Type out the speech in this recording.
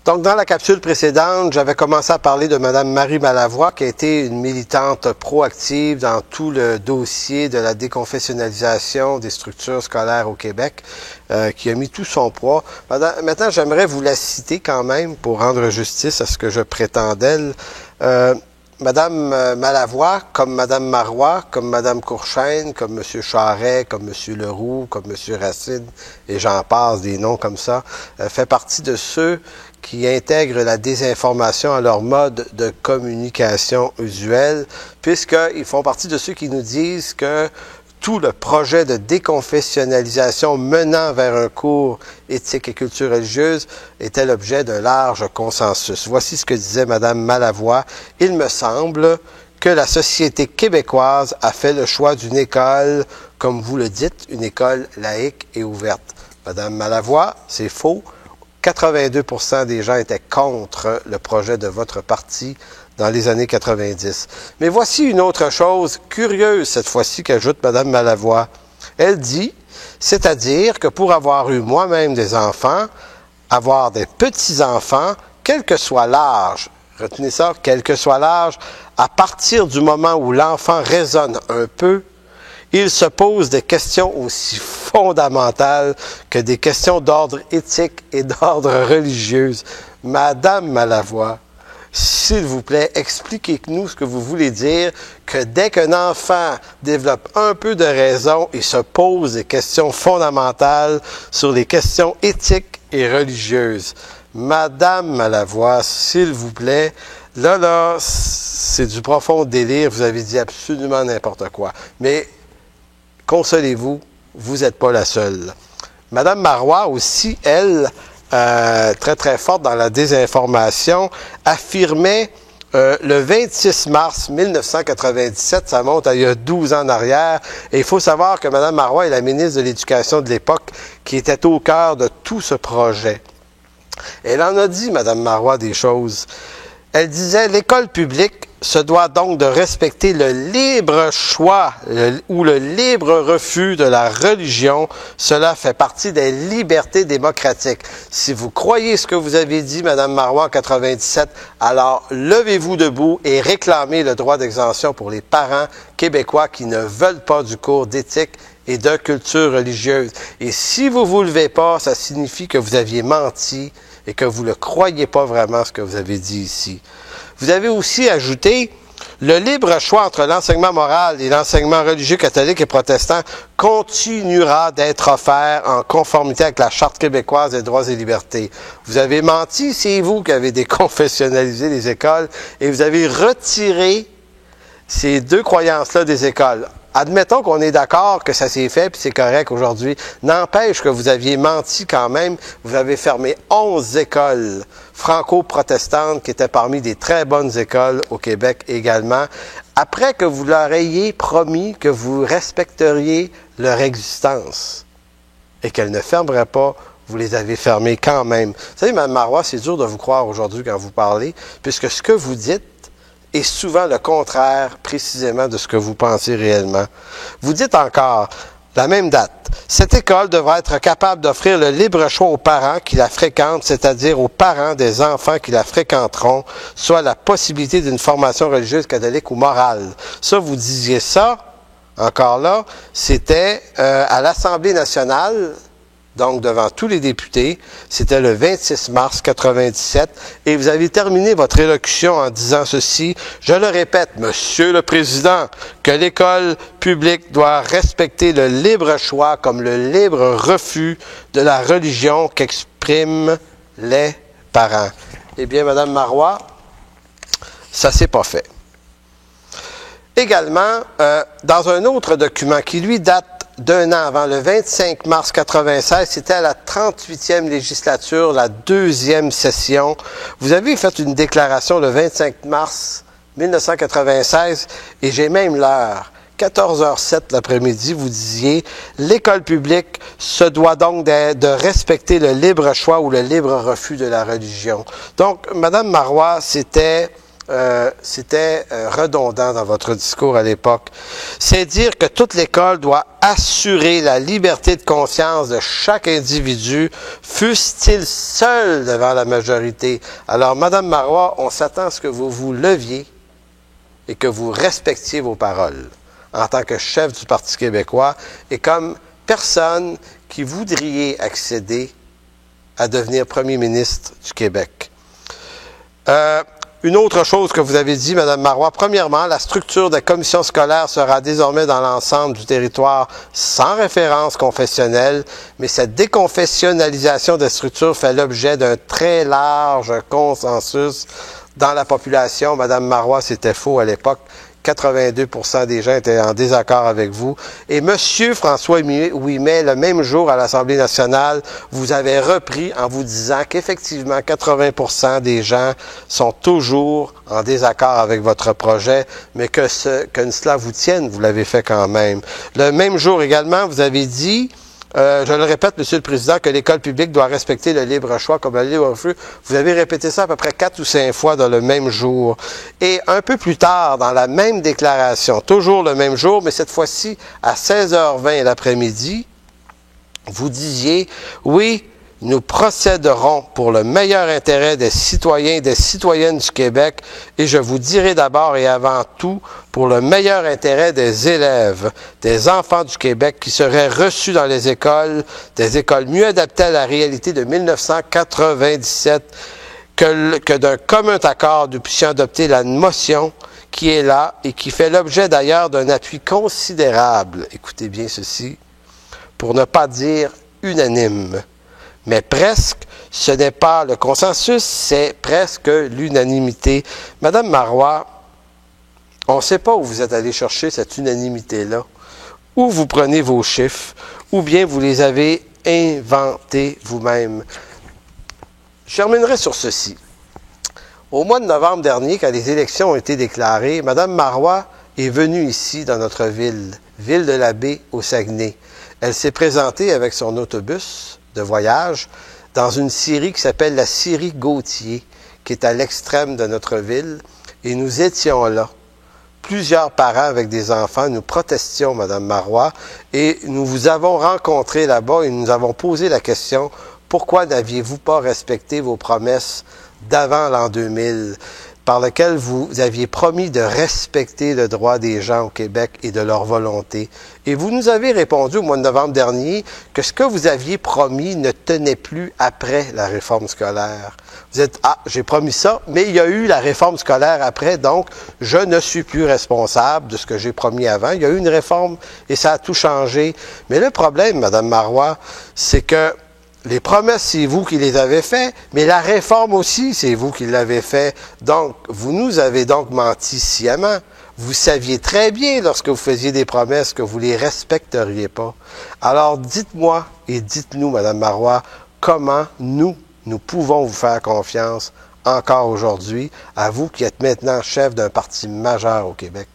Donc, dans la capsule précédente, j'avais commencé à parler de Mme Marie Malavoie, qui a été une militante proactive dans tout le dossier de la déconfessionnalisation des structures scolaires au Québec, qui a mis tout son poids. Maintenant, j'aimerais vous la citer quand même pour rendre justice à ce que je prétends d'elle. Madame Malavoie, comme Madame Marois, comme Madame Courchaine, comme M. Charest, comme M. Leroux, comme M. Racine, et j'en passe, des noms comme ça, fait partie de ceux qui intègrent la désinformation à leur mode de communication usuel, puisqu'ils font partie de ceux qui nous disent que tout le projet de déconfessionnalisation menant vers un cours éthique et culture religieuse était l'objet d'un large consensus. Voici ce que disait Mme Malavoie. « Il me semble que la société québécoise a fait le choix d'une école, comme vous le dites, une école laïque et ouverte. » Mme Malavoie, c'est faux. 82% des gens étaient contre le projet de votre parti dans les années 90. Mais voici une autre chose curieuse cette fois-ci qu'ajoute Mme Malavoie. Elle dit, c'est-à-dire que pour avoir eu moi-même des enfants, avoir des petits-enfants, quel que soit l'âge, retenez ça, quel que soit l'âge, à partir du moment où l'enfant raisonne un peu, il se pose des questions aussi fondamentales que des questions d'ordre éthique et d'ordre religieux. Madame Malavoie, s'il vous plaît, expliquez-nous ce que vous voulez dire, que dès qu'un enfant développe un peu de raison, il se pose des questions fondamentales sur les questions éthiques et religieuses. Madame Malavoie, s'il vous plaît, là, c'est du profond délire, vous avez dit absolument n'importe quoi. Mais consolez-vous, vous n'êtes pas la seule. Madame Marois aussi, elle, très très forte dans la désinformation, affirmait le 26 mars 1997, ça monte à il y a 12 ans en arrière, et il faut savoir que Mme Marois est la ministre de l'Éducation de l'époque qui était au cœur de tout ce projet. Elle en a dit, Mme Marois, des choses. Elle disait, l'école publique se doit donc de respecter le libre choix ou le libre refus de la religion. Cela fait partie des libertés démocratiques. Si vous croyez ce que vous avez dit, Mme Marois, en 97, alors levez-vous debout et réclamez le droit d'exemption pour les parents québécois qui ne veulent pas du cours d'éthique et de culture religieuse. Et si vous ne vous levez pas, ça signifie que vous aviez menti et que vous ne croyez pas vraiment ce que vous avez dit ici. Vous avez aussi ajouté le libre choix entre l'enseignement moral et l'enseignement religieux catholique et protestant continuera d'être offert en conformité avec la Charte québécoise des droits et libertés. Vous avez menti, c'est vous qui avez déconfessionnalisé les écoles et vous avez retiré ces deux croyances-là des écoles. Admettons qu'on est d'accord que ça s'est fait puis c'est correct aujourd'hui. N'empêche que vous aviez menti quand même. Vous avez fermé 11 écoles franco-protestantes qui étaient parmi des très bonnes écoles au Québec également. Après que vous leur ayez promis que vous respecteriez leur existence et qu'elles ne fermeraient pas, vous les avez fermées quand même. Vous savez, Mme Marois, c'est dur de vous croire aujourd'hui quand vous parlez, puisque ce que vous dites est souvent le contraire précisément de ce que vous pensez réellement. Vous dites encore, la même date, cette école devra être capable d'offrir le libre choix aux parents qui la fréquentent, c'est-à-dire aux parents des enfants qui la fréquenteront, soit la possibilité d'une formation religieuse, catholique ou morale. Ça, vous disiez ça, encore là, c'était à l'Assemblée nationale, donc devant tous les députés, c'était le 26 mars 97, et vous avez terminé votre élocution en disant ceci, je le répète, Monsieur le Président, que l'école publique doit respecter le libre choix comme le libre refus de la religion qu'expriment les parents. Eh bien, Mme Marois, ça s'est pas fait. Également, dans un autre document qui, lui, date d'un an avant, le 25 mars 96, c'était à la 38e législature, la deuxième session. Vous avez fait une déclaration le 25 mars 1996, et j'ai même l'heure. 14h07 l'après-midi, vous disiez « L'école publique se doit donc de respecter le libre choix ou le libre refus de la religion. » Donc, Mme Marois, c'était c'était redondant dans votre discours à l'époque. C'est dire que toute l'école doit assurer la liberté de conscience de chaque individu, fût-il seul devant la majorité. Alors, Madame Marois, on s'attend à ce que vous vous leviez et que vous respectiez vos paroles en tant que chef du Parti québécois et comme personne qui voudriez accéder à devenir premier ministre du Québec. Une autre chose que vous avez dit, Mme Marois, premièrement, la structure des commissions scolaires sera désormais dans l'ensemble du territoire sans référence confessionnelle, mais cette déconfessionnalisation des structures fait l'objet d'un très large consensus dans la population. Mme Marois, c'était faux à l'époque. 82% des gens étaient en désaccord avec vous. Et M. François Ouimet, le même jour à l'Assemblée nationale, vous avez repris en vous disant qu'effectivement, 80% des gens sont toujours en désaccord avec votre projet, mais que cela vous tienne, vous l'avez fait quand même. Le même jour également, vous avez dit... je le répète, Monsieur le Président, que l'école publique doit respecter le libre choix comme le libre refus. Vous avez répété ça à peu près 4 ou 5 fois dans le même jour. Et un peu plus tard, dans la même déclaration, toujours le même jour, mais cette fois-ci à 16h20 l'après-midi, vous disiez, oui, nous procéderons pour le meilleur intérêt des citoyens et des citoyennes du Québec et je vous dirai d'abord et avant tout pour le meilleur intérêt des élèves, des enfants du Québec qui seraient reçus dans les écoles, des écoles mieux adaptées à la réalité de 1997, que d'un commun accord nous puissions adopter la motion qui est là et qui fait l'objet d'ailleurs d'un appui considérable, écoutez bien ceci, pour ne pas dire unanime. Mais presque, ce n'est pas le consensus, c'est presque l'unanimité. Madame Marois, on ne sait pas où vous êtes allé chercher cette unanimité-là, où vous prenez vos chiffres, ou bien vous les avez inventés vous-même. Je terminerai sur ceci. Au mois de novembre dernier, quand les élections ont été déclarées, Madame Marois est venue ici, dans notre ville de la Baie, au Saguenay. Elle s'est présentée avec son autobus de voyage dans une scierie qui s'appelle la scierie Gauthier, qui est à l'extrême de notre ville, et nous étions là. Plusieurs parents avec des enfants, nous protestions, Mme Marois, et nous vous avons rencontré là-bas et nous avons posé la question, pourquoi n'aviez-vous pas respecté vos promesses d'avant l'an 2000, par lequel vous aviez promis de respecter le droit des gens au Québec et de leur volonté. Et vous nous avez répondu au mois de novembre dernier que ce que vous aviez promis ne tenait plus après la réforme scolaire. Vous êtes « Ah, j'ai promis ça, mais il y a eu la réforme scolaire après, donc je ne suis plus responsable de ce que j'ai promis avant. Il y a eu une réforme et ça a tout changé. » Mais le problème, Mme Marois, c'est que les promesses, c'est vous qui les avez faites, mais la réforme aussi, c'est vous qui l'avez fait. Donc, vous nous avez donc menti sciemment. Vous saviez très bien, lorsque vous faisiez des promesses, que vous ne les respecteriez pas. Alors, dites-moi et dites-nous, Mme Marois, comment nous pouvons vous faire confiance encore aujourd'hui, à vous qui êtes maintenant chef d'un parti majeur au Québec.